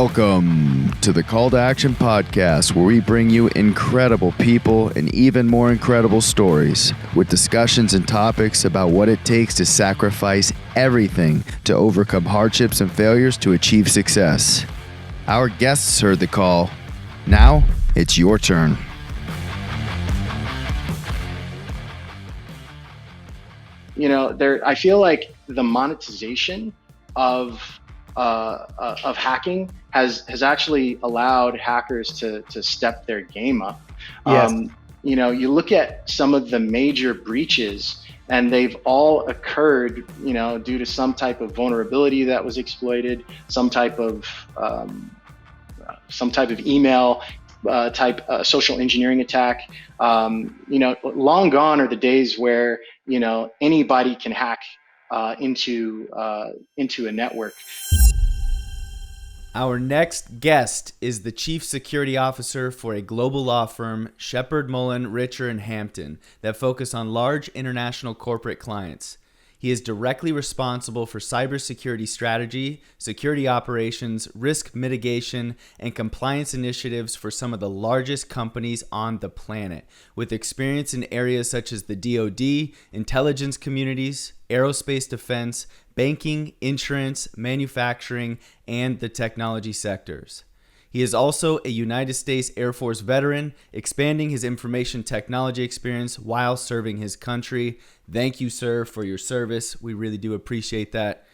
Welcome to the Call to Action podcast, where we bring you incredible people and even more incredible stories with discussions and topics about what it takes to sacrifice everything to overcome hardships and failures to achieve success. Our guests heard the call. Now it's your turn. I feel like the monetization of hacking has actually allowed hackers to step their game up. Yes. You look at some of the major breaches, and they've all occurred, due to some type of vulnerability that was exploited, some type of email type social engineering attack. Long gone are the days where anybody can hack into a network. Our next guest is the Chief Security Officer for a global law firm, Sheppard Mullin Richter Hampton, that focus on large international corporate clients. He is directly responsible for cybersecurity strategy, security operations, risk mitigation, and compliance initiatives for some of the largest companies on the planet, with experience in areas such as the DoD, intelligence communities, aerospace defense, banking, insurance, manufacturing, and the technology sectors. He is also a United States Air Force veteran, expanding his information technology experience while serving his country. Thank you, sir, for your service. We really do appreciate that.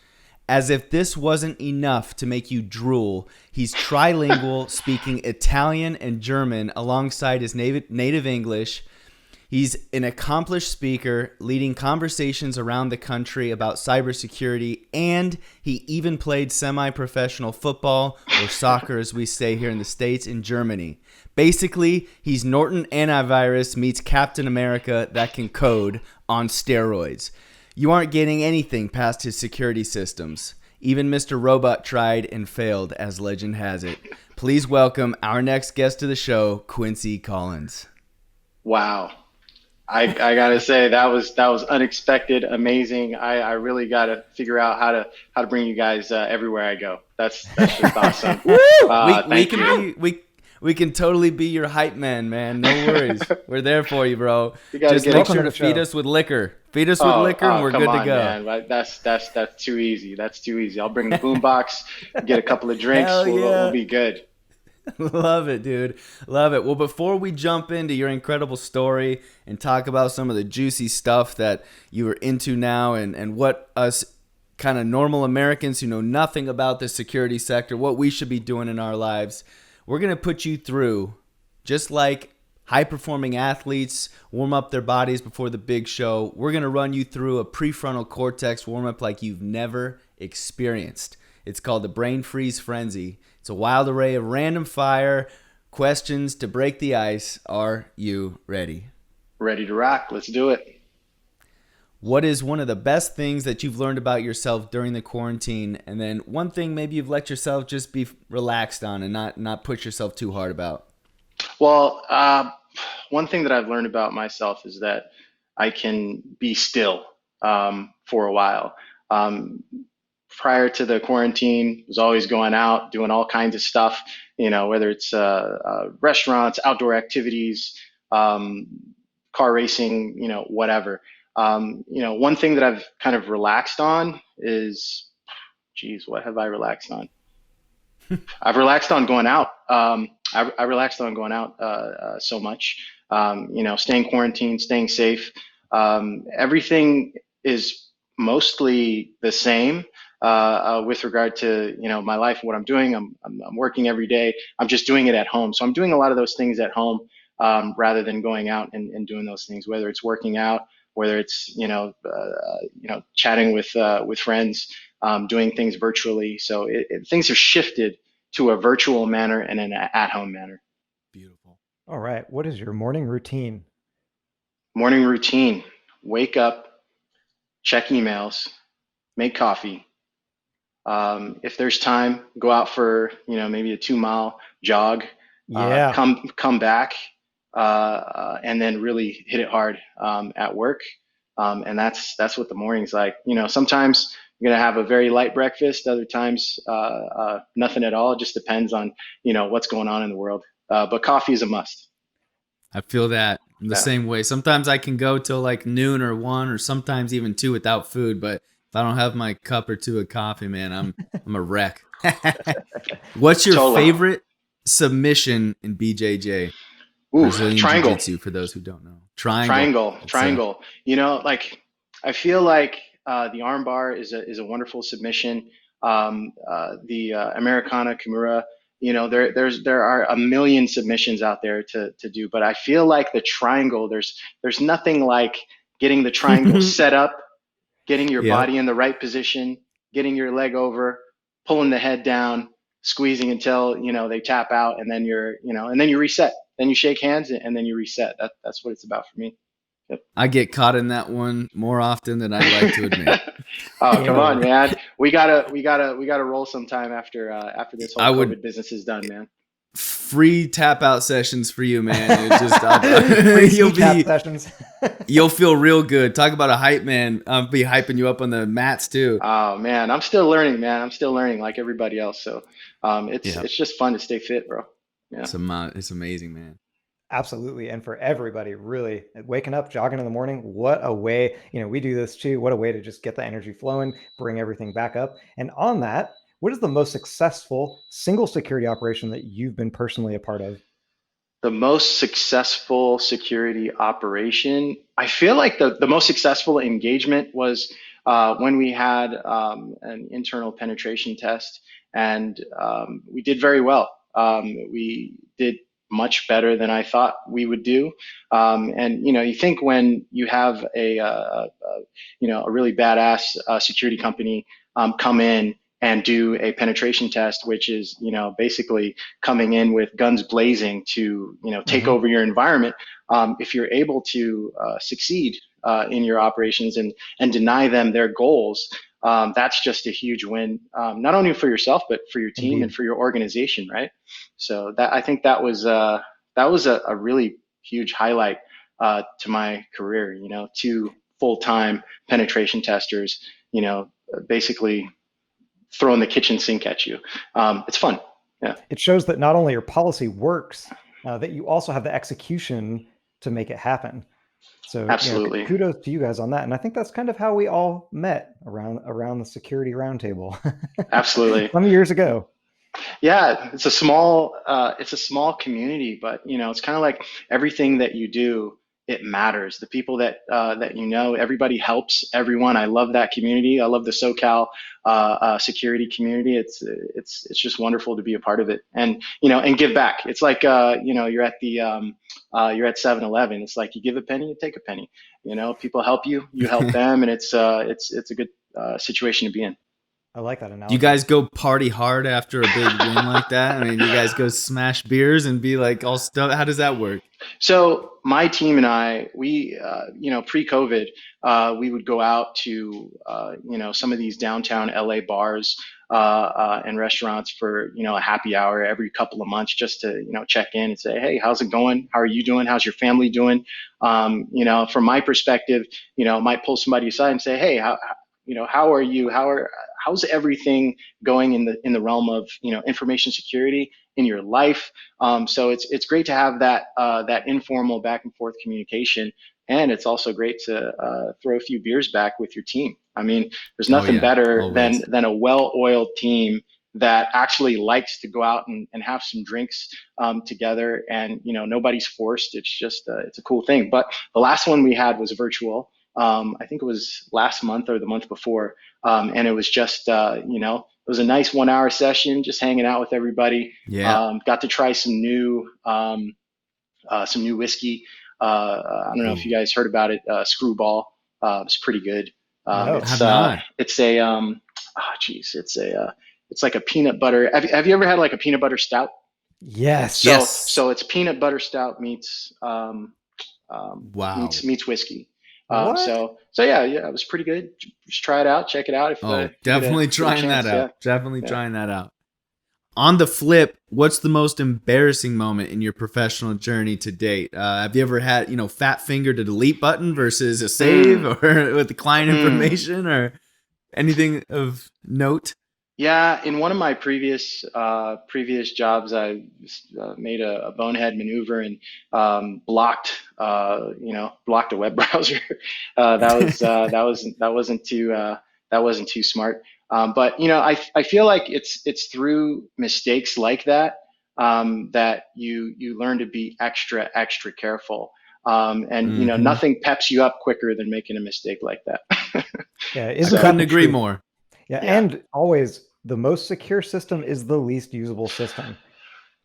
As if this wasn't enough to make you drool, he's trilingual, speaking Italian and German alongside his native English. He's an accomplished speaker, leading conversations around the country about cybersecurity, and he even played semi-professional football, or soccer as we say here in the States, in Germany. Basically, he's Norton Antivirus meets Captain America that can code on steroids. You aren't getting anything past his security systems. Even Mr. Robot tried and failed, as legend has it. Please welcome our next guest to the show, Quincey Collins. Wow. I gotta say that was unexpected, amazing. I really gotta figure out how to bring you guys everywhere I go. That's just awesome. We can totally be your hype man. No worries. We're there for you, bro. Just make sure to feed us with liquor. And we're good to go. Man. That's too easy. That's too easy. I'll bring the boombox, get a couple of drinks. We'll be good. Love it, dude. Love it. Well, before we jump into your incredible story and talk about some of the juicy stuff that you are into now and what us kind of normal Americans who know nothing about the security sector, what we should be doing in our lives, we're going to put you through, just like high-performing athletes warm up their bodies before the big show, we're going to run you through a prefrontal cortex warm-up like you've never experienced. It's called the Brain Freeze Frenzy. It's a wild array of random fire questions to break the ice. Are you ready? Ready to rock. Let's do it. What is one of the best things that you've learned about yourself during the quarantine? And then one thing maybe you've let yourself just be relaxed on and not push yourself too hard about? Well, one thing that I've learned about myself is that I can be still for a while. Prior to the quarantine, was always going out, doing all kinds of stuff, whether it's restaurants, outdoor activities, car racing, whatever. One thing that I've kind of relaxed on is, what have I relaxed on? I've relaxed on going out. I relaxed on going out so much, staying quarantined, staying safe. Everything is mostly the same. With regard to my life and what I'm doing, I'm working every day. I'm just doing it at home, so I'm doing a lot of those things at home rather than going out and doing those things. Whether it's working out, whether it's chatting with friends, doing things virtually. So things have shifted to a virtual manner and an at-home manner. Beautiful. All right. What is your morning routine? Morning routine: wake up, check emails, make coffee. If there's time, go out for maybe a 2-mile jog. Yeah. Come back, and then really hit it hard at work. And that's what the morning's like. Sometimes you're going to have a very light breakfast. Other times, nothing at all. It just depends on, what's going on in the world. But coffee is a must. I feel that the same way. Sometimes I can go till like noon or 1 or sometimes even 2 without food, but if I don't have my cup or 2 of coffee, man, I'm a wreck. What's your favorite submission in BJJ? Brazilian triangle. Jiu-Jitsu, for those who don't know. Triangle. I feel like the armbar is a wonderful submission. The Americana Kimura, there are a million submissions out there to do, but I feel like the triangle, there's nothing like getting the triangle set up, getting your body in the right position, getting your leg over, pulling the head down, squeezing until they tap out, and then you reset. Then you shake hands and then you reset. That's what it's about for me. Yep. I get caught in that one more often than I'd like to admit. Oh, come on, man. We gotta roll sometime after this whole COVID business is done, man. Free tap out sessions for you, man. It's just you'll feel real good. Talk about a hype man. I'll be hyping you up on the mats too. Oh man, I'm still learning, man. I'm still learning like everybody else. So it's just fun to stay fit, bro. Yeah. It's amazing, man. Absolutely. And for everybody, really waking up, jogging in the morning, what a way, we do this too. What a way to just get the energy flowing, bring everything back up. And on that, what is the most successful single security operation that you've been personally a part of? The most successful security operation, I feel like the most successful engagement was when we had an internal penetration test, and we did very well. We did much better than I thought we would do. And you think when you have a really badass security company come in and do a penetration test, which is basically coming in with guns blazing to take over your environment. If you're able to succeed in your operations and deny them their goals, that's just a huge win, not only for yourself but for your team and for your organization, right? So I think that was a really huge highlight to my career. 2 full-time penetration testers, basically throwing the kitchen sink at you. It's fun. Yeah. It shows that not only your policy works, that you also have the execution to make it happen. So absolutely, kudos to you guys on that. And I think that's kind of how we all met around the security roundtable. Absolutely. Some years ago. Yeah, it's a small community, but it's kind of like everything that you do, it matters. The people that everybody helps everyone. I love that community. I love the SoCal security community. It's just wonderful to be a part of it and give back. It's like you're at the you're at 7-Eleven. It's like you give a penny, you take a penny. People help you, you help them, and it's a good situation to be in. I like that analogy. Do you guys go party hard after a big win like that? I mean, you guys go smash beers and be like all stuff. How does that work? So my team and I, we, pre-COVID, we would go out to, some of these downtown LA bars and restaurants for, a happy hour every couple of months just to, check in and say, hey, how's it going? How are you doing? How's your family doing? From my perspective, I might pull somebody aside and say, hey, how are you? How's everything going in the realm of information security in your life? So it's great to have that informal back and forth communication, and it's also great to throw a few beers back with your team. I mean, there's nothing better than a well-oiled team that actually likes to go out and have some drinks together, and nobody's forced. It's just it's a cool thing. But the last one we had was virtual. I think it was last month or the month before. And it was just, it was a nice 1-hour session, just hanging out with everybody. Yeah. Got to try some new whiskey. I don't know if you guys heard about it. Screwball. It's pretty good. It's like a peanut butter. Have you ever had like a peanut butter stout? Yes. So it's peanut butter stout meets whiskey. So yeah, it was pretty good. Just try it out, check it out. Definitely trying that out. Definitely trying that out. On the flip, what's the most embarrassing moment in your professional journey to date? Have you ever had, fat finger to delete button versus a save or with the client information or Anything of note? Yeah, in one of my previous jobs, I made a bonehead maneuver and blocked a web browser. That wasn't too smart. But I feel like it's through mistakes like that that you learn to be extra careful. And nothing peps you up quicker than making a mistake like that. Yeah, I isn't that couldn't the agree truth? more. Yeah, Yeah. and always the most secure system is the least usable system.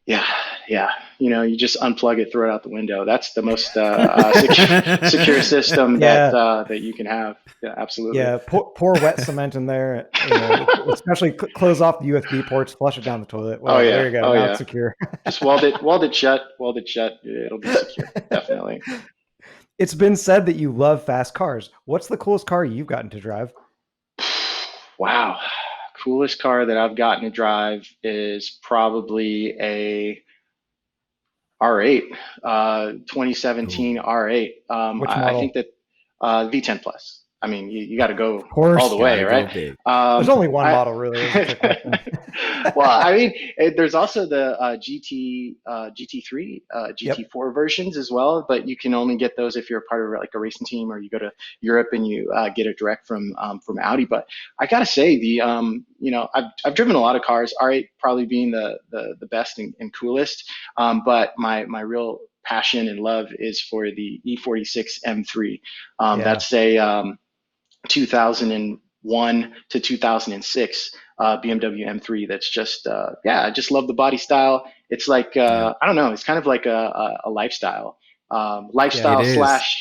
Yeah, yeah. You just unplug it, throw it out the window. That's the most secure system Yeah, that you can have. Yeah, absolutely. yeah. Pour wet cement in there. Especially close off the USB ports, flush it down the toilet. Oh Whatever. There yeah, you go. oh Now yeah. it's secure. Just weld it shut. It'll be secure. Definitely. It's been said that you love fast cars. What's the coolest car you've gotten to drive? Wow. Coolest car that I've gotten to drive is probably a R8, 2017 Ooh, R8. Which I think model? that V10 plus. I mean, you got to go Of course. all the way, gotta go right? big. There's only one I, model, really. Is the trick question. well, I mean, there's also the GT3, Yep. GT4 versions as well, but you can only get those if you're a part of like a racing team or you go to Europe and you get it direct from Audi. But I gotta say, I've driven a lot of cars. R8 probably being the best and coolest, but my real passion and love is for the E46 M3. Yeah. That's a 2001 to 2006 BMW M3. That's just I just love the body style. It's like Yeah, I don't know. It's kind of like a lifestyle, Yeah. it lifestyle is.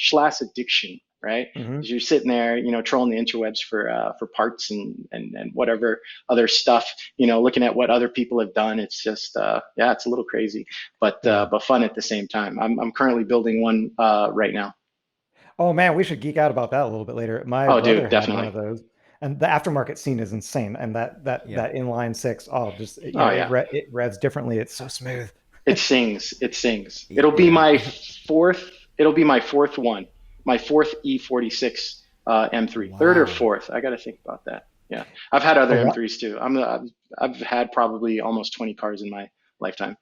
slash addiction, right? Hmm. Because you're sitting there, trolling the interwebs for parts and whatever other stuff, looking at what other people have done. It's just it's a little crazy, but Yeah. fun at the same time. I'm currently building one right now. Oh man, we should geek out about that a little bit later. My Oh, brother dude, had one definitely. of those, and the aftermarket scene is insane. And Yeah. that inline six, Oh yeah. it revs differently. It's so smooth. It sings. It sings. Yeah. It'll be my fourth one. My fourth E46 M3. Third or Wow. fourth. I got to think about that. Yeah, I've had A other lot, M3s too. I've had probably almost 20 cars in my lifetime.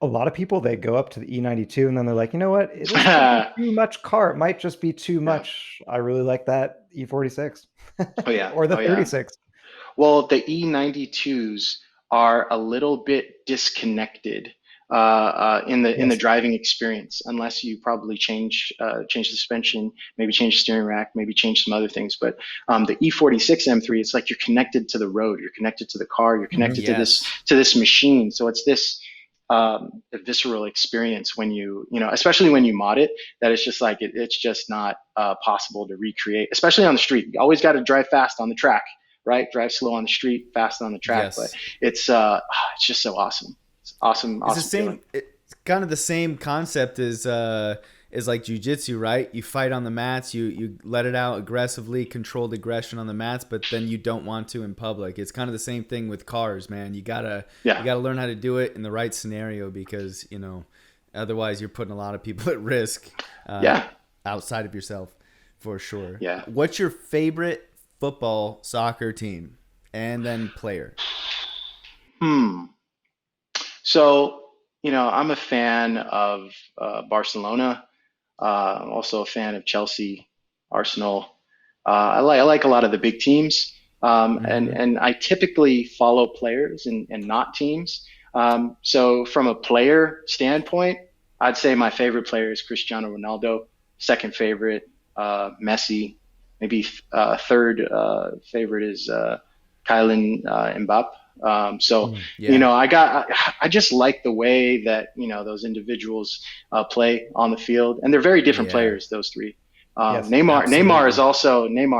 a lot of people they go up to the E92 and then they're like, you know what? This might be too much car. It might just be too Yeah. much. I really like that E46 Oh yeah. or the Oh yeah. 36. Well, the E92s are a little bit disconnected in the Yes. driving experience, unless you probably change the suspension, maybe change the steering rack, maybe change some other things. But the E46 M3, it's like you're connected to the road, you're connected to the car, you're Hmm. connected Yes. to this machine. So it's this visceral experience when especially when you mod it, that it's just like it's just not possible to recreate, especially on the street. You always got to drive fast on the track, right? Drive slow on the street, fast on the track. But Yes. it's just so awesome. It's awesome, It's the awesome feeling. same. It's kind of the same concept as like jujitsu, right? You fight on the mats, you let it out aggressively, controlled aggression on the mats, but then you don't want to in public. It's kind of the same thing with cars, man. You Yeah, gotta learn how to do it in the right scenario because otherwise you're putting a lot of people at risk yeah, outside of yourself, for sure. yeah. What's your favorite football, soccer team, and then player? Hmm. So I'm a fan of Barcelona. I'm also a fan of Chelsea, Arsenal. I like a lot of the big teams, and Hmm. I typically follow players and not teams. So from a player standpoint, I'd say my favorite player is Cristiano Ronaldo. Second favorite, Messi. Maybe third favorite is Kylian Mbappe. So Mm. Yeah. I just like the way that those individuals play on the field, and they're very different Yeah. players. Those three. Yes. Absolutely. Neymar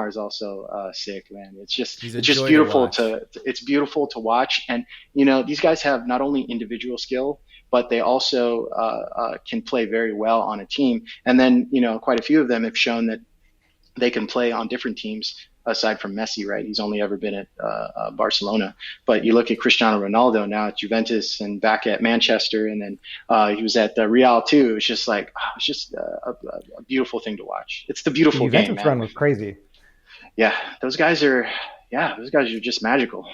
is also sick, man. He's a It's just joy to beautiful watch. it's beautiful to watch, and these guys have not only individual skill, but they also can play very well on a team. And then quite a few of them have shown that they can play on different teams aside from Messi, right? He's only ever been at Barcelona. But you look at Cristiano Ronaldo now at Juventus and back at Manchester, and then he was at Real too. It's just like it's just a beautiful thing to watch. It's the The beautiful game, Juventus man. run was crazy. Yeah, those guys are yeah, those guys are just magical.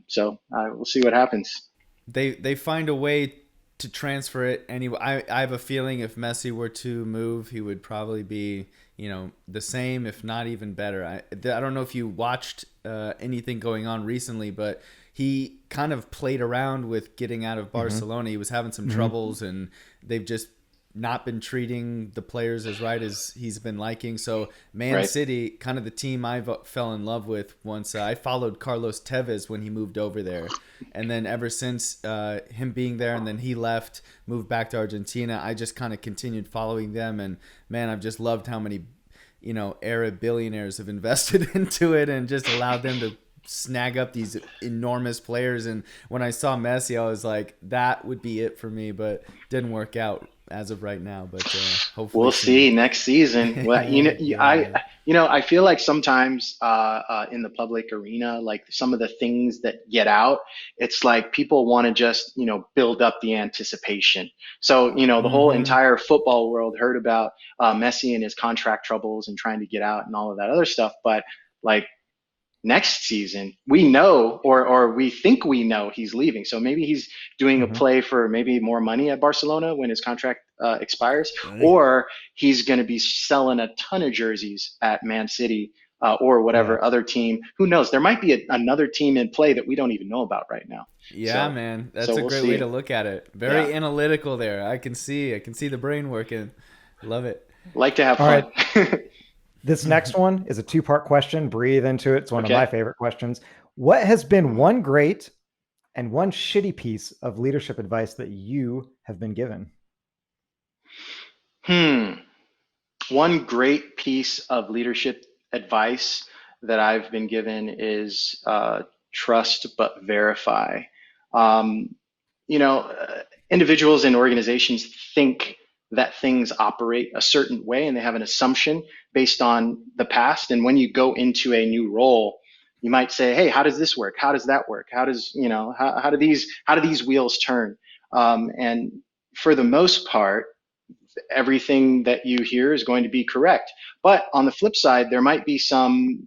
So we'll see what happens. They find a way to transfer it anyway. I have a feeling if Messi were to move, he would probably be, the same, if not even better. I don't know if you watched anything going on recently, but he kind of played around with getting out of Barcelona. He was having some troubles, and they've just not been treating the players as right as he's been liking. So Man City, kind of the team I fell in love with once I followed Carlos Tevez when he moved over there. And then ever since him being there, and then he left, moved back to Argentina, I just kind of continued following them. And man, I've just loved how many, Arab billionaires have invested into it and just allowed them to snag up these enormous players. And when I saw Messi, I was like, that would be it for me, but didn't work out as of right now, but hopefully we'll see next season. Well, I feel like sometimes in the public arena, like some of the things that get out, it's like people want to just build up the anticipation. So the whole entire football world heard about Messi and his contract troubles and trying to get out and all of that other stuff, but like next season, we know, or we think we know he's leaving. So maybe he's doing a play for maybe more money at Barcelona when his contract expires, or he's going to be selling a ton of jerseys at Man City or whatever other team. Who knows? There might be another team in play that we don't even know about right now. Yeah, so, man, that's a great way to look at it. Very analytical there. I can see the brain working. Love it. Like to have fun. Right. This next one is a two-part question. Breathe into it. It's one of my favorite questions. What has been one great and one shitty piece of leadership advice that you have been given? One great piece of leadership advice that I've been given is trust but verify. Individuals and organizations think that things operate a certain way, and they have an assumption based on the past. And when you go into a new role, you might say, hey, how does this work? How does that work? How does, how do these wheels turn? And for the most part, everything that you hear is going to be correct. But on the flip side, there might be some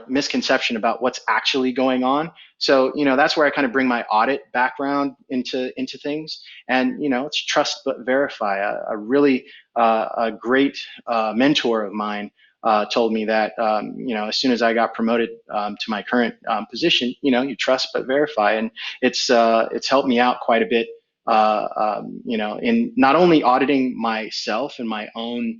misconception about what's actually going on. So, that's where I kind of bring my audit background into things. And, it's trust but verify. A really a great mentor of mine told me that, as soon as I got promoted to my current position, you trust but verify. And it's helped me out quite a bit, in not only auditing myself and my own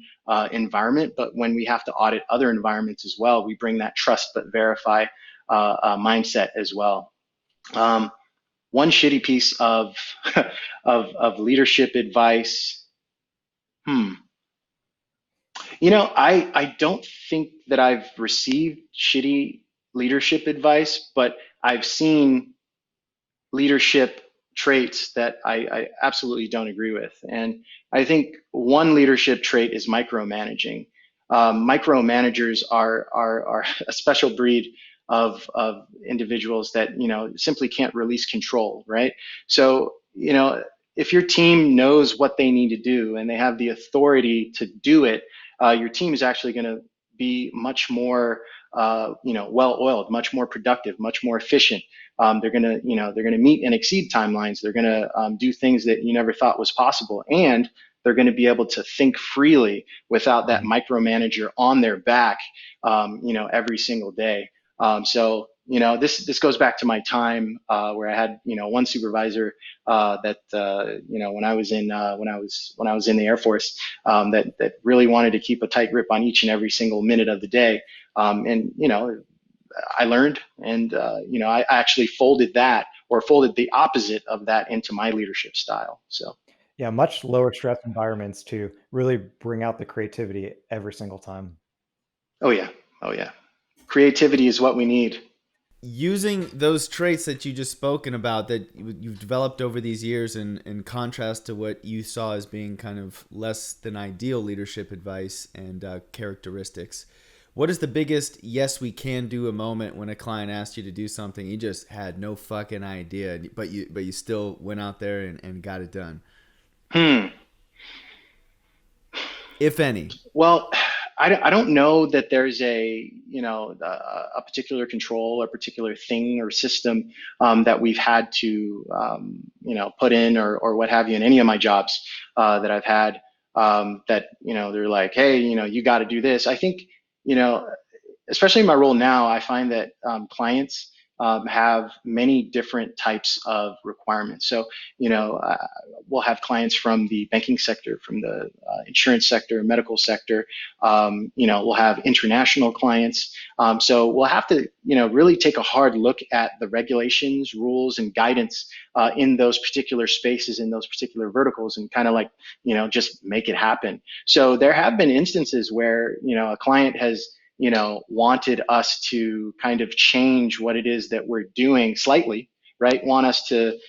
environment, but when we have to audit other environments as well, we bring that trust but verify mindset as well. One shitty piece of of leadership advice. I don't think that I've received shitty leadership advice, but I've seen leadership traits that I absolutely don't agree with. And I think one leadership trait is micromanaging. Micromanagers are a special breed of individuals that simply can't release control, right? So if your team knows what they need to do and they have the authority to do it, your team is actually going to be much more well-oiled, much more productive, much more efficient. They're gonna meet and exceed timelines. They're gonna do things that you never thought was possible, and they're going to be able to think freely without that micromanager on their back, every single day. So this goes back to my time where I had one supervisor that when I was in the Air Force that really wanted to keep a tight grip on each and every single minute of the day. And I learned, and I actually folded the opposite of that into my leadership style. So yeah, much lower stress environments to really bring out the creativity every single time. Oh yeah, creativity is what we need. Using those traits that you just spoken about that you've developed over these years, in contrast to what you saw as being kind of less than ideal leadership advice and characteristics. What is the biggest yes we can do a moment when a client asked you to do something you just had no fucking idea, but you still went out there and got it done? If any. Well, I don't know that there's a particular control or particular thing or system that we've had to put in or what have you in any of my jobs that I've had that they're like, hey, you got to do this. I think especially in my role now, I find that clients have many different types of requirements. So, we'll have clients from the banking sector, from the insurance sector, medical sector. We'll have international clients. So we'll have to, really take a hard look at the regulations, rules, and guidance in those particular spaces, in those particular verticals, and kind of like, just make it happen. So there have been instances where, a client has wanted us to kind of change what it is that we're doing slightly, right? Want us to,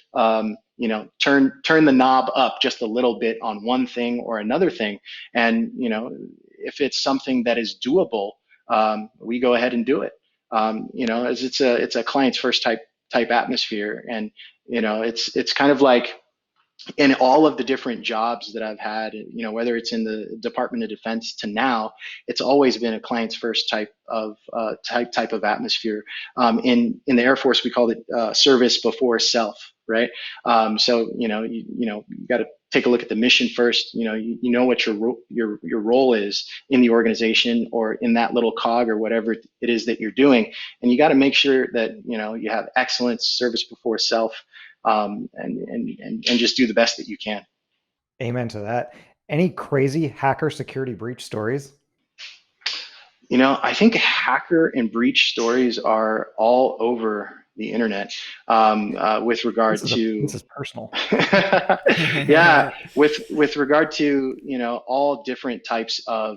turn the knob up just a little bit on one thing or another thing. And, if it's something that is doable, we go ahead and do it. As it's a client's first type atmosphere. And, it's kind of like, in all of the different jobs that I've had, whether it's in the Department of Defense to now, it's always been a client's first type of atmosphere. In the Air Force, we call it service before self, right? So you got to take a look at the mission first. You know what your role is in the organization or in that little cog or whatever it is that you're doing, and you got to make sure that you have excellence, service before self. And just do the best that you can. Amen to that. Any crazy hacker security breach stories? I think hacker and breach stories are all over the internet with regard to. This is personal. Yeah, with regard to all different types of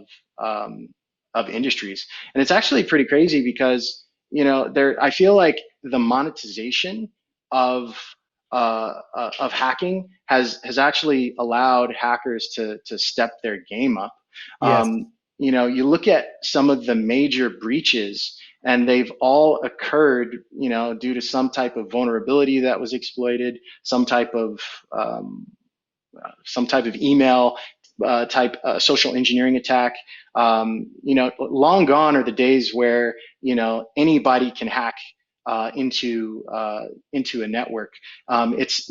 industries, and it's actually pretty crazy because I feel like the monetization of hacking has actually allowed hackers to step their game up. Yes. You look at some of the major breaches, and they've all occurred, due to some type of vulnerability that was exploited, some type of email type social engineering attack. Long gone are the days where anybody can hack into a network. It's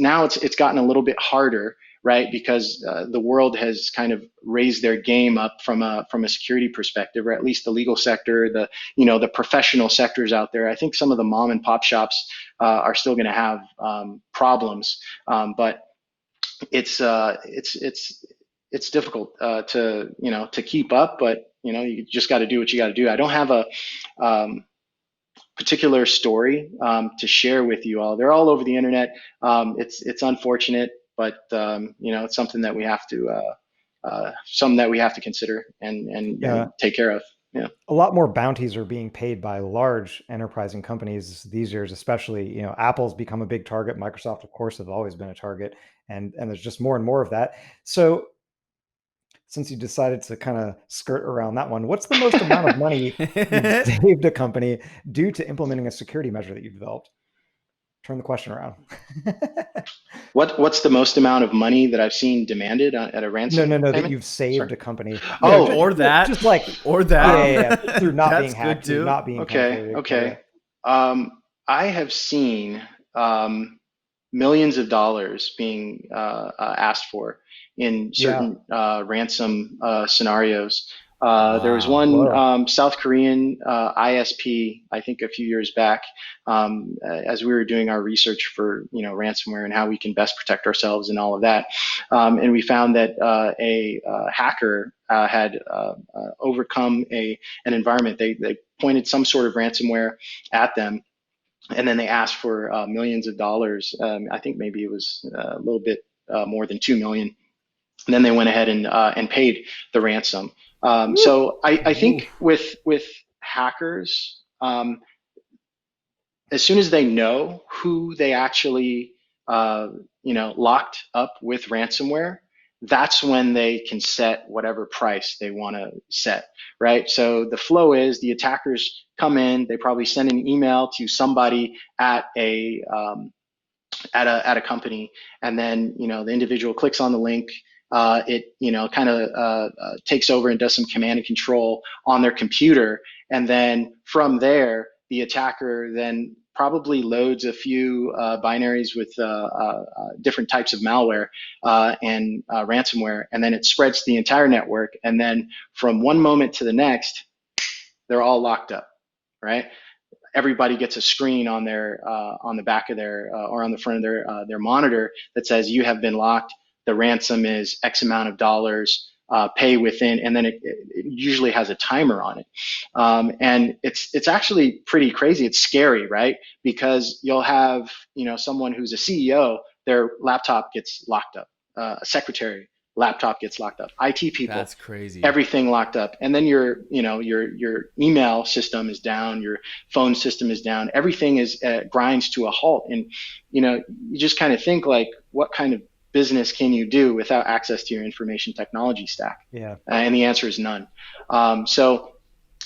gotten a little bit harder, right? Because the world has kind of raised their game up from a security perspective, or at least the legal sector, the professional sectors out there. I think some of the mom and pop shops are still going to have problems, but it's difficult to keep up. But you just got to do what you got to do. I don't have a particular story to share with you all. They're all over the internet. It's unfortunate, but it's something that we have to consider and take care of. Yeah. A lot more bounties are being paid by large enterprising companies these years, especially, Apple's become a big target. Microsoft, of course, have always been a target, and there's just more and more of that. So since you decided to kind of skirt around that one, what's the most amount of money you've saved a company due to implementing a security measure that you've developed? Turn the question around. What's the most amount of money that I've seen demanded at a ransom? No, that you've saved a company. Or that. Yeah, through not being hacked, through not being okay. I have seen millions of dollars being asked for in certain ransom scenarios. There was one South Korean ISP, I think a few years back, as we were doing our research for ransomware and how we can best protect ourselves and all of that, and we found that a hacker had overcome an environment. They pointed some sort of ransomware at them, and then they asked for millions of dollars. I think maybe it was a little bit more than 2 million. And then they went ahead and paid the ransom. So I think with hackers, as soon as they know who they actually locked up with ransomware, that's when they can set whatever price they want to set, right? So the flow is the attackers come in, they probably send an email to somebody at a company, and then the individual clicks on the link, it kind of takes over and does some command and control on their computer, and then from there the attacker then probably loads a few binaries with different types of malware and ransomware, and then it spreads to the entire network, and then from one moment to the next they're all locked up, right? Everybody gets a screen on their on the back of their or on the front of their monitor that says you have been locked. The ransom is X amount of dollars. Pay within, and then it usually has a timer on it, and it's actually pretty crazy. It's scary, right? Because you'll have someone who's a CEO, their laptop gets locked up, a secretary laptop gets locked up, IT people, That's crazy. everything locked up, and then your email system is down, your phone system is down, everything is grinds to a halt, and you just kind of think like, what kind of business can you do without access to your information technology stack? Yeah. And the answer is none. So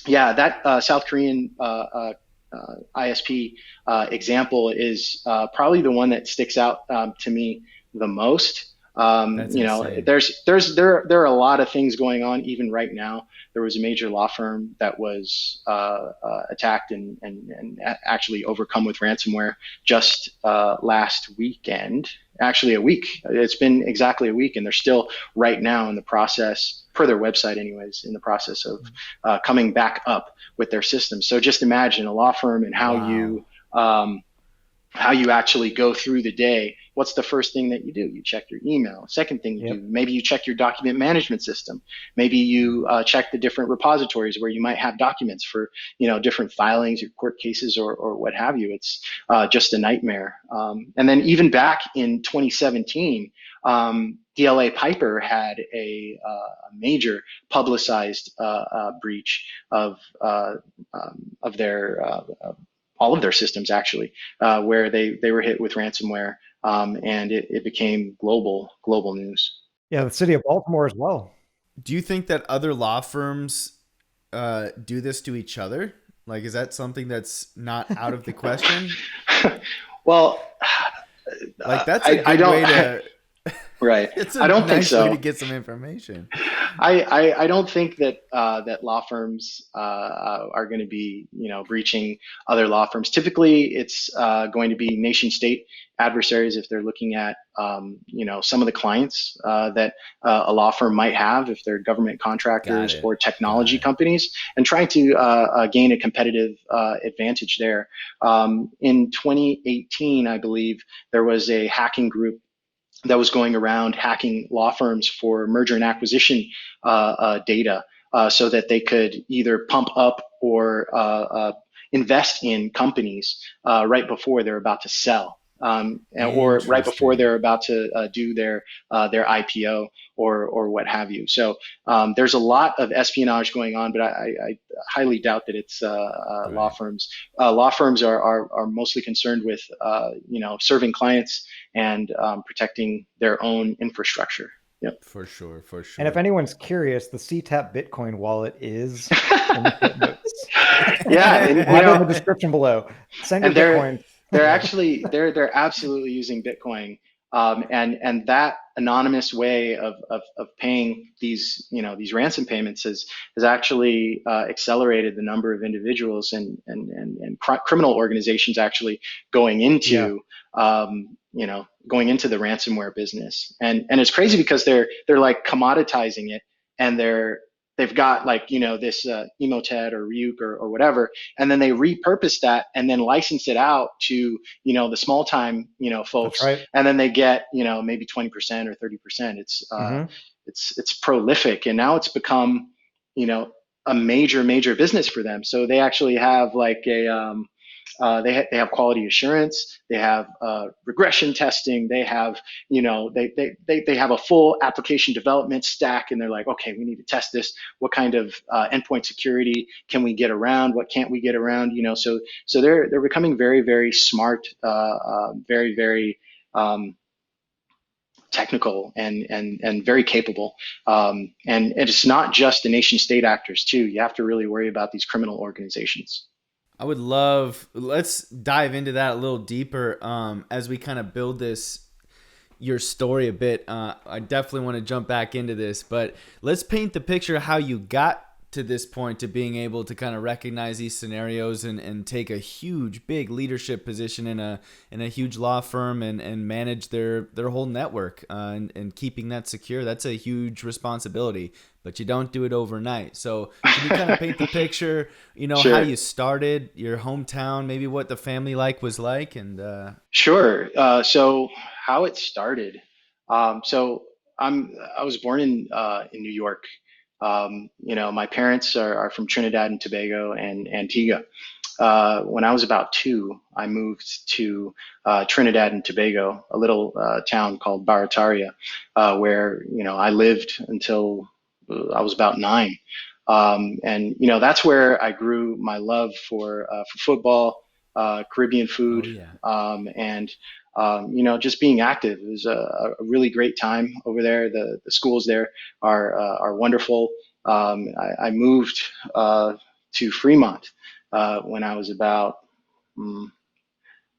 yeah, that South Korean ISP example is probably the one that sticks out to me the most. Insane. There are a lot of things going on even right now. There was a major law firm that was attacked and actually overcome with ransomware just last weekend. Actually, a week. It's been exactly a week, and they're still right now in the process, per their website anyways, in the process of coming back up with their systems. So just imagine a law firm and how you actually go through the day. What's the first thing that you do? You check your email. Second thing you do, maybe you check your document management system. Maybe you check the different repositories where you might have documents for different filings, your court cases, or what have you. It's just a nightmare. And then even back in 2017, DLA Piper had a major publicized breach of their all of their systems actually, where they were hit with ransomware, and it became global news. Yeah, the city of Baltimore as well. Do you think that other law firms do this to each other? Like, is that something that's not out of the question? Well, like that's a good way to. Right. It's I don't nice think so. way to get some information. I don't think that that law firms are going to be breaching other law firms. Typically, it's going to be nation state adversaries if they're looking at some of the clients that a law firm might have if they're government contractors or technology companies, and trying to gain a competitive advantage there. In 2018, I believe there was a hacking group that was going around hacking law firms for merger and acquisition data, so that they could either pump up or invest in companies right before they're about to sell, or right before they're about to do their IPO or what have you. So there's a lot of espionage going on, but I highly doubt that it's law firms. Law firms are mostly concerned with serving clients and protecting their own infrastructure. Yep. For sure. And if anyone's curious, the CTAP Bitcoin wallet is in the footnotes. Yeah, and, in the description below. Send your Bitcoin. They're absolutely using Bitcoin, and that anonymous way of paying these ransom payments has actually accelerated the number of individuals and criminal organizations actually going into going into the ransomware business. And it's crazy because they're like commoditizing it, and they've got like this Emotet or Ryuk or whatever, and then they repurpose that and then license it out to the small time folks. That's right. And then they get maybe 20% or 30%. It's prolific, and now it's become a major business for them. So they actually have like a they have quality assurance, they have regression testing, they have they have a full application development stack, and they're like, okay, we need to test this. What kind of endpoint security can we get around? What can't we get around? So they're becoming very smart, very technical and very capable. And it's not just the nation state actors too. You have to really worry about these criminal organizations. I would love, let's dive into that a little deeper as we kind of build this, your story a bit. I definitely want to jump back into this, but let's paint the picture of how you got to this point, to being able to kind of recognize these scenarios and take a huge, big leadership position in a huge law firm and manage their whole network, and keeping that secure. That's a huge responsibility, but you don't do it overnight. So can you kind of paint the picture, Sure. how you started, your hometown, maybe what the family was like, and Sure. So how it started. So I was born in New York. My parents are from Trinidad and Tobago and Antigua. When I was about 2, I moved to Trinidad and Tobago, a little town called Barataria, where I lived until I was about 9. And that's where I grew my love for football, Caribbean oh food, yeah. and just being active. It was a really great time over there. The schools there are wonderful. I moved to Fremont when I was about mm,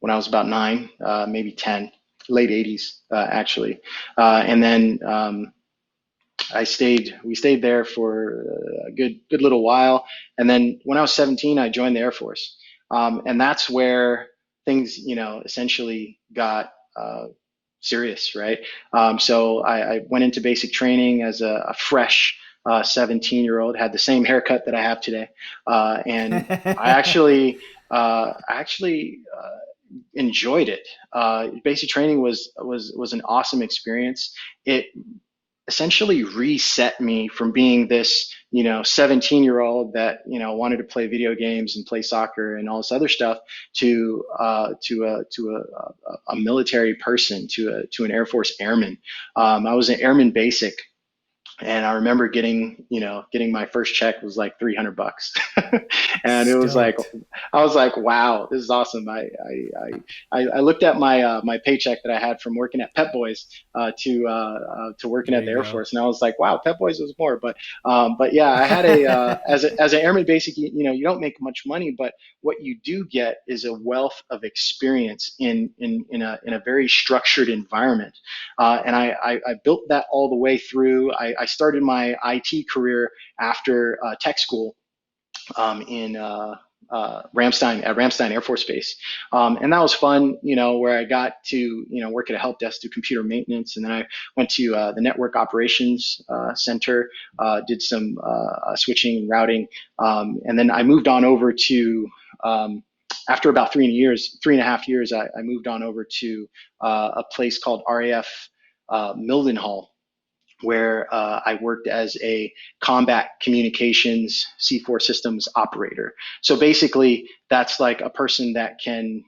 9, maybe 10, late 80s actually, and then we stayed there for a good little while. And then when I was 17, I joined the Air Force. And that's where things, essentially got serious, right? So I went into basic training as a fresh 17-year-old, had the same haircut that I have today. And I actually enjoyed it. Basic training was an awesome experience. It essentially reset me from being this 17-year-old that wanted to play video games and play soccer and all this other stuff to a military person, to an Air Force airman. I was an airman basic, and I remember getting my first check was like $300, and it was like, Stoked. I was like, wow, this is awesome. I looked at my paycheck that I had from working at Pep Boys to working There at the you Air go. Force, and I was like, wow, Pep Boys was more. But yeah, I had as an airman basic, you don't make much money, but what you do get is a wealth of experience in a very structured environment. And I built that all the way through. I started my IT career after tech school in Ramstein Air Force Base, and that was fun. Where I got to work at a help desk, do computer maintenance, and then I went to the network operations center, did some switching and routing, and then I moved on over to. After about 3.5 years, I moved on over to a place called RAF Mildenhall, where I worked as a combat communications C4 systems operator. So basically, that's like a person that can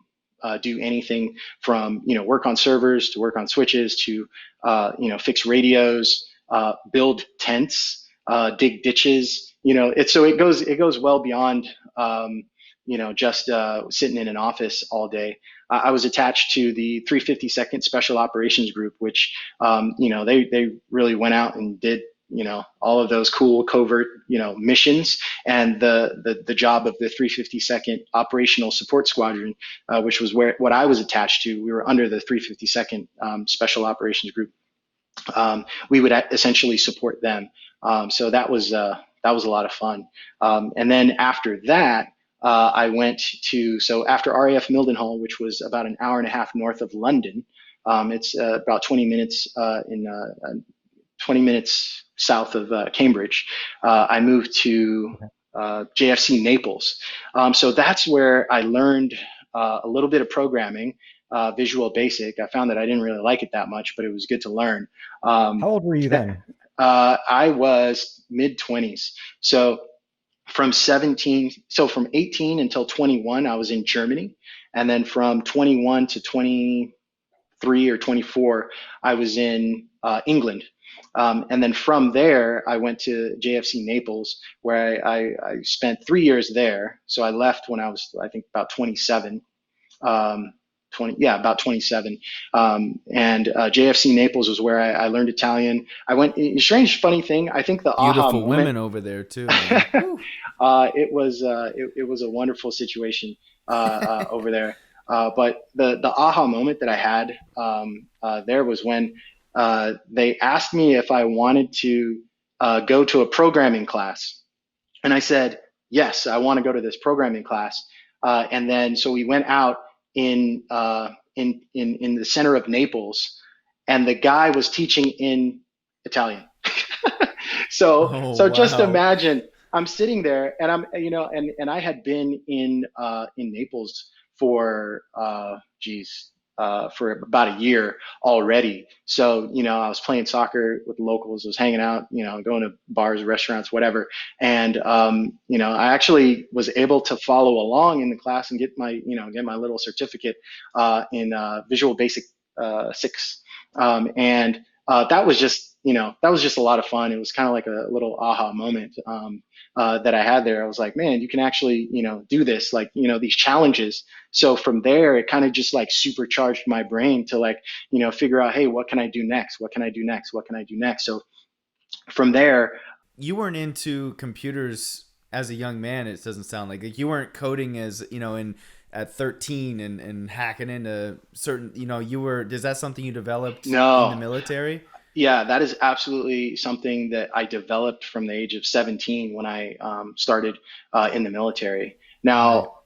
do anything from work on servers to work on switches to fix radios, build tents, dig ditches. It goes well beyond just sitting in an office all day. I was attached to the 352nd Special Operations Group, which they really went out and did all of those cool covert missions. And the job of the 352nd Operational Support Squadron, which was what I was attached to. We were under the 352nd Special Operations Group. We would essentially support them. So that was a lot of fun. And then after that, I went so after RAF Mildenhall, which was about an hour and a half north of London. It's about 20 minutes 20 minutes south of Cambridge. I moved to JFC Naples. So that's where I learned a little bit of programming, Visual Basic. I found that I didn't really like it that much, but it was good to learn. How old were you then? I was mid 20s. From 18 until 21, I was in Germany. And then from 21 to 23 or 24, I was in England. And then from there, I went to JFC Naples, where I spent 3 years there. So I left when I was, I think, about 27. About 27. And JFC Naples was where I learned Italian. I went, strange, funny thing. I think the aha Beautiful moment. women over there too, man. It was a wonderful situation over there. But the aha moment that I had there was when they asked me if I wanted to go to a programming class. And I said, yes, I want to go to this programming class. And then so we went out in the center of Naples, and the guy was teaching in Italian. Oh, So just wow. imagine I'm sitting there, and and I had been in Naples for for about a year already. So I was playing soccer with the locals, I was hanging out, going to bars, restaurants, whatever. And I actually was able to follow along in the class and get my little certificate in Visual Basic 6. And that was just a lot of fun. It was kind of like a little aha moment that I had there. I was like, man, you can actually do this, like these challenges. So from there, it kind of just like supercharged my brain to like figure out, hey, what can I do next? What can I do next? What can I do next? So from there, You weren't into computers as a young man. It doesn't sound like you weren't coding as in at 13 and hacking into certain. You were. Is that something you developed in the no. military? Yeah, that is absolutely something that I developed from the age of 17 when I started in the military. Right. Now,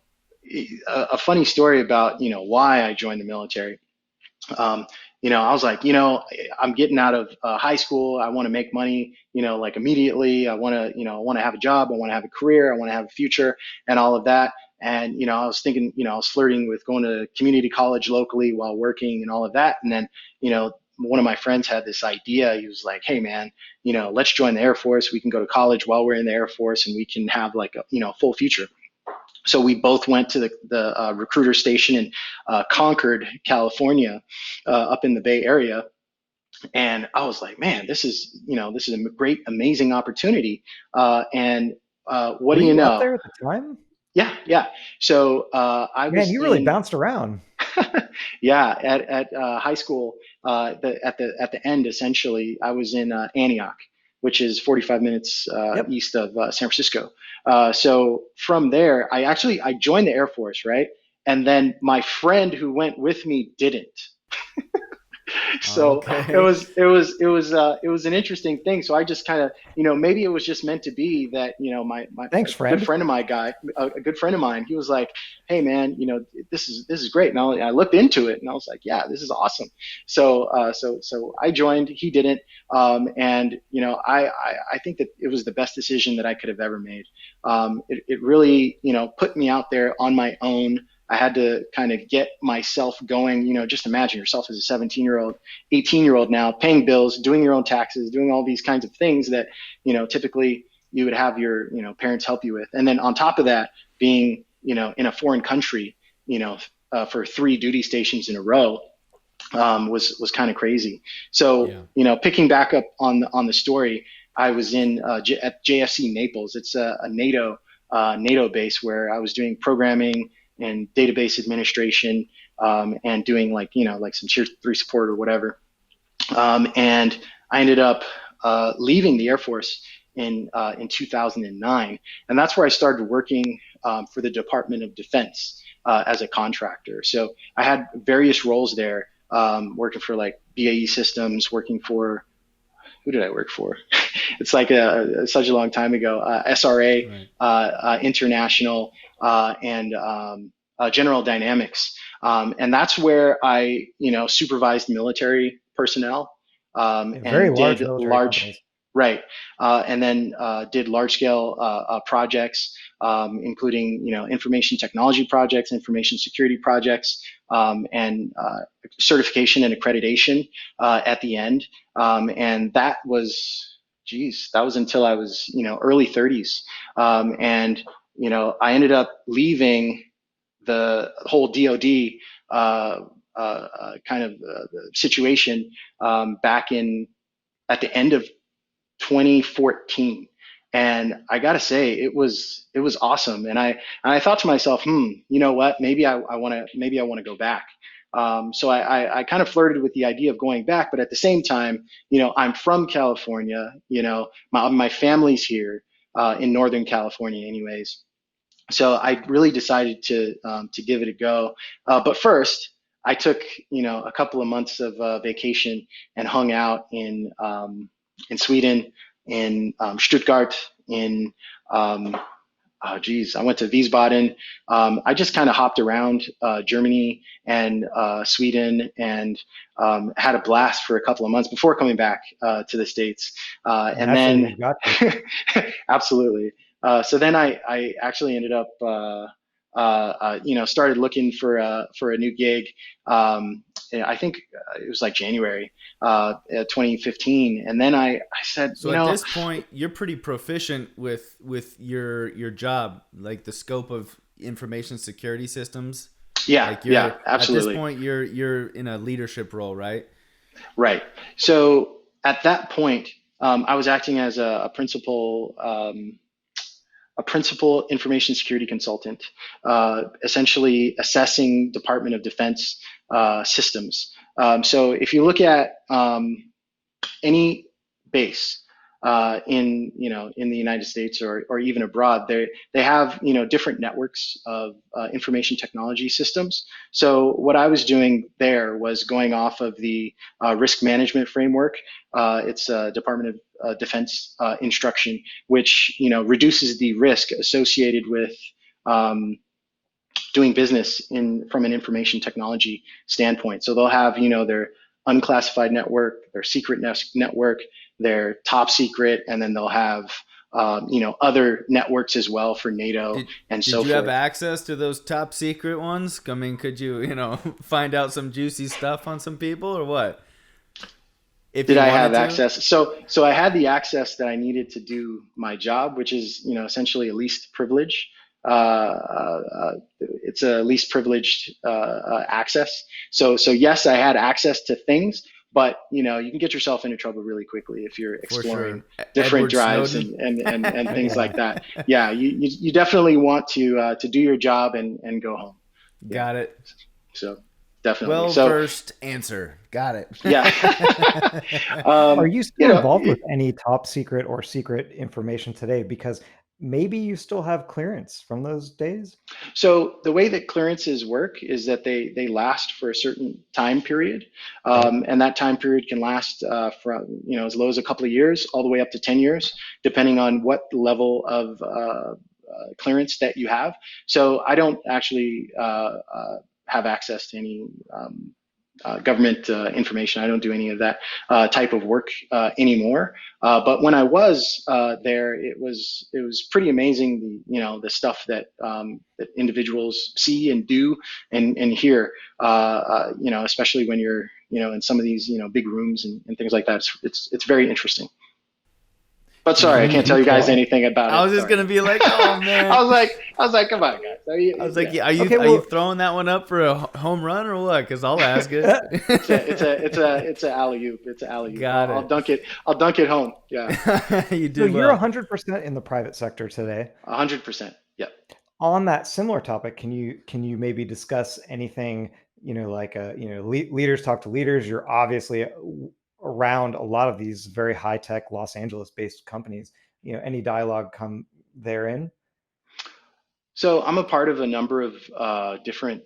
a funny story about why I joined the military. Um, I was like, I'm getting out of high school. I want to make money, like immediately. I want to, I want to have a job. I want to have a career. I want to have a future, and all of that. And I was thinking, I was flirting with going to community college locally while working and all of that. And then, one of my friends had this idea. He was like, "Hey, man, let's join the Air Force. We can go to college while we're in the Air Force, and we can have like a, full future." So we both went to the recruiter station in Concord, California, up in the Bay Area. And I was like, man, this is a great, amazing opportunity. And what Were do you you up know? there at the time? Yeah, yeah. So I Man, was you really in, bounced around. yeah, at high school. At the end, essentially, I was in Antioch, which is 45 minutes Yep. east of San Francisco. So from there, I joined the Air Force, right? And then my friend who went with me didn't. So Okay. it was an interesting thing. So I just kind of maybe it was just meant to be that my Thanks, a good friend. friend of my guy a good friend of mine, he was like, hey man, this is great. And I looked into it and I was like, yeah, this is awesome. So I joined. He didn't. And I think that it was the best decision that I could have ever made. It really put me out there on my own. I had to kind of get myself going. Just imagine yourself as a 17-year-old, 18-year-old now, paying bills, doing your own taxes, doing all these kinds of things that, typically you would have your, parents help you with. And then on top of that, being, in a foreign country, for 3 duty stations in a row, was kind of crazy. So, Yeah. picking back up on the story, I was at JFC Naples. It's a NATO base where I was doing programming and database administration, and doing like some tier 3 support or whatever. And I ended up leaving the Air Force in 2009, and that's where I started working for the Department of Defense as a contractor. So I had various roles there, working for like BAE Systems, working for who did I work for? It's like such a long time ago. SRA, Right. International, and General Dynamics, and that's where I, supervised military personnel, Yeah, very and large did military large, companies. right, and then did large scale projects, including information technology projects, information security projects, and certification and accreditation at the end. And that was, geez, that was until I was, early 30s. And, I ended up leaving the whole DoD kind of situation back in at the end of 2014. And I gotta say, it was awesome. And I thought to myself, you know what? Maybe I want to go back. So I kind of flirted with the idea of going back, but at the same time, I'm from California. My family's here in Northern California, anyways. So I really decided to give it a go. But first, I took a couple of months of vacation and hung out in Sweden, in Stuttgart, in I went to Wiesbaden. I just kind of hopped around Germany and Sweden, and had a blast for a couple of months before coming back to the States. And Naturally, then, you've got to. absolutely. So then I actually ended up, started looking for a new gig. I think it was like January 2015, and then I said, So at this point, you're pretty proficient with your job, like the scope of information security systems. Yeah, Like yeah, absolutely. At this point, you're in a leadership role, right? Right. So at that point, I was acting as a principal information security consultant, essentially assessing Department of Defense systems. So if you look at any base in the United States, or even abroad, they have different networks of information technology systems. So what I was doing there was going off of the risk management framework. It's a Department of Defense instruction, which reduces the risk associated with doing business from an information technology standpoint. So they'll have their unclassified network, their secret network, their top secret, and then they'll have other networks as well for NATO and so forth. Did you have access to those top secret ones? I mean, could you find out some juicy stuff on some people, or what? Did I have access? So I had the access that I needed to do my job, which is essentially a least privilege. It's a least privileged access. So yes, I had access to things, but you can get yourself into trouble really quickly if you're exploring different Edward drives and things like that. Yeah, you definitely want to do your job and go home. Got it. So definitely. Well-versed answer. Got it. Yeah. Are you still involved with any top secret or secret information today? Because maybe you still have clearance from those days? So the way that clearances work is that they last for a certain time period. And that time period can last from as low as a couple of years all the way up to 10 years, depending on what level of clearance that you have. So I don't actually have access to any government information. I don't do any of that type of work anymore. But when I was there, it was pretty amazing. The stuff that individuals see and do and hear. Especially when you're in some of these big rooms and things like that. It's very interesting. But sorry, I can't tell you guys anything about it. I was just gonna be like, oh man. I was like, come on, guys. Are you throwing that one up for a home run or what? Because I'll ask it. it's a alley-oop. It's an alley-oop. Got it. I'll dunk it home. Yeah. You do. So you're 100% in the private sector today. 100%. Yeah. On that similar topic, can you maybe discuss anything? Leaders talk to leaders. You're obviously around a lot of these very high-tech Los Angeles-based companies. Any dialogue come therein? So I'm a part of a number of different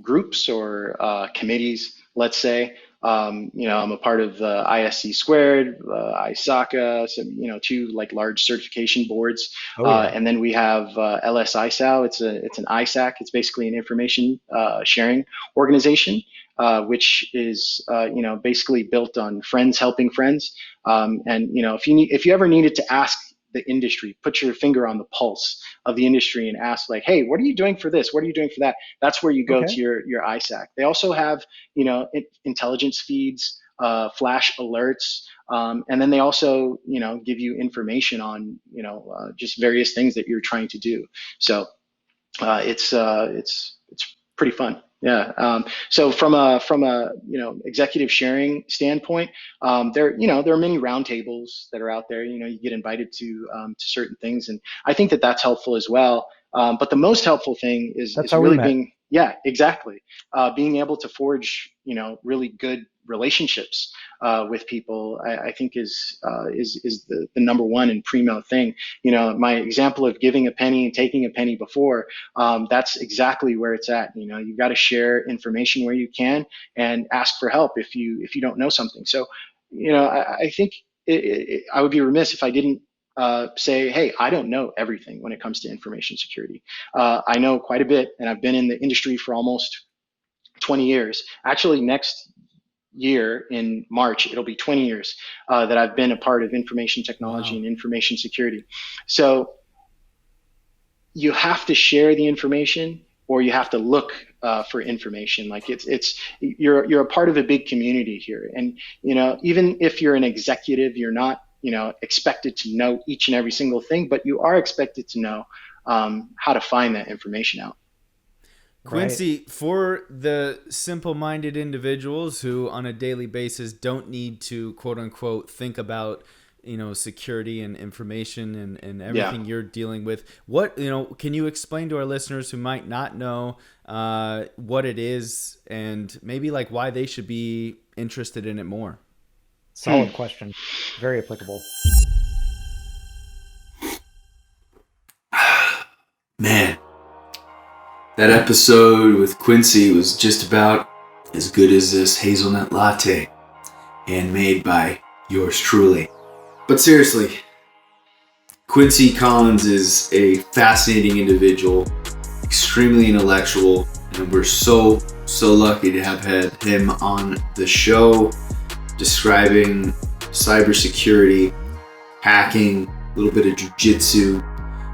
groups or committees, let's say. I'm a part of the ISC squared, ISACA, some, two like large certification boards. And then we have LSISAO. It's an ISAC. It's basically an information sharing organization. Which is basically built on friends helping friends. And if you ever needed to ask the industry, put your finger on the pulse of the industry and ask like, hey, what are you doing for this? What are you doing for that? That's where you go to your ISAC. They also have intelligence feeds, flash alerts, and then they also give you information on just various things that you're trying to do. So it's pretty fun. Yeah. So from a executive sharing standpoint, there are many roundtables that are out there. You get invited to certain things, and I think that that's helpful as well. But the most helpful thing is really being exactly being able to forge really good relationships with people, I think is the number one and primo thing. My example of giving a penny and taking a penny before, that's exactly where it's at. You've got to share information where you can and ask for help if you don't know something. So, I think I would be remiss if I didn't say, hey, I don't know everything when it comes to information security. I know quite a bit, and I've been in the industry for almost 20 years. Actually, next year in March, it'll be 20 years that I've been a part of information technology and information security. So you have to share the information, or you have to look for information. Like you're a part of a big community here. And, even if you're an executive, you're not, expected to know each and every single thing, but you are expected to know how to find that information out. Quincey, for the simple-minded individuals who on a daily basis don't need to quote unquote think about security and information and everything you're dealing with, what can you explain to our listeners who might not know what it is, and maybe like why they should be interested in it more? Solid question. Very applicable. Man, that episode with Quincey was just about as good as this hazelnut latte, handmade by yours truly. But seriously, Quincey Collins is a fascinating individual, extremely intellectual, and we're so lucky to have had him on the show, describing cybersecurity, hacking, a little bit of jiu-jitsu,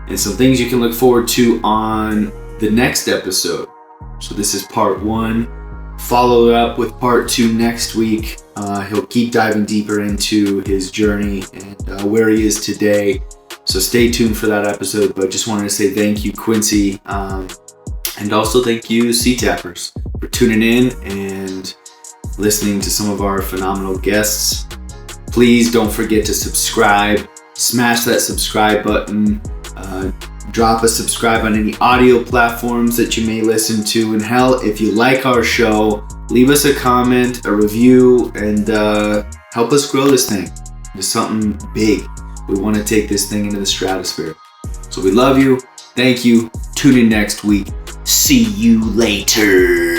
and some things you can look forward to on the next episode. So this is part 1. Follow up with part 2 next week. He'll keep diving deeper into his journey and where he is today. So stay tuned for that episode. But just wanted to say thank you, Quincey, and also thank you, C-Tappers, for tuning in and listening to some of our phenomenal guests. Please don't forget to subscribe. Smash that subscribe button. Drop a subscribe on any audio platforms that you may listen to. And hell, if you like our show, leave us a comment, a review, and help us grow this thing into something big. We want to take this thing into the stratosphere. So we love you. Thank you. Tune in next week. See you later.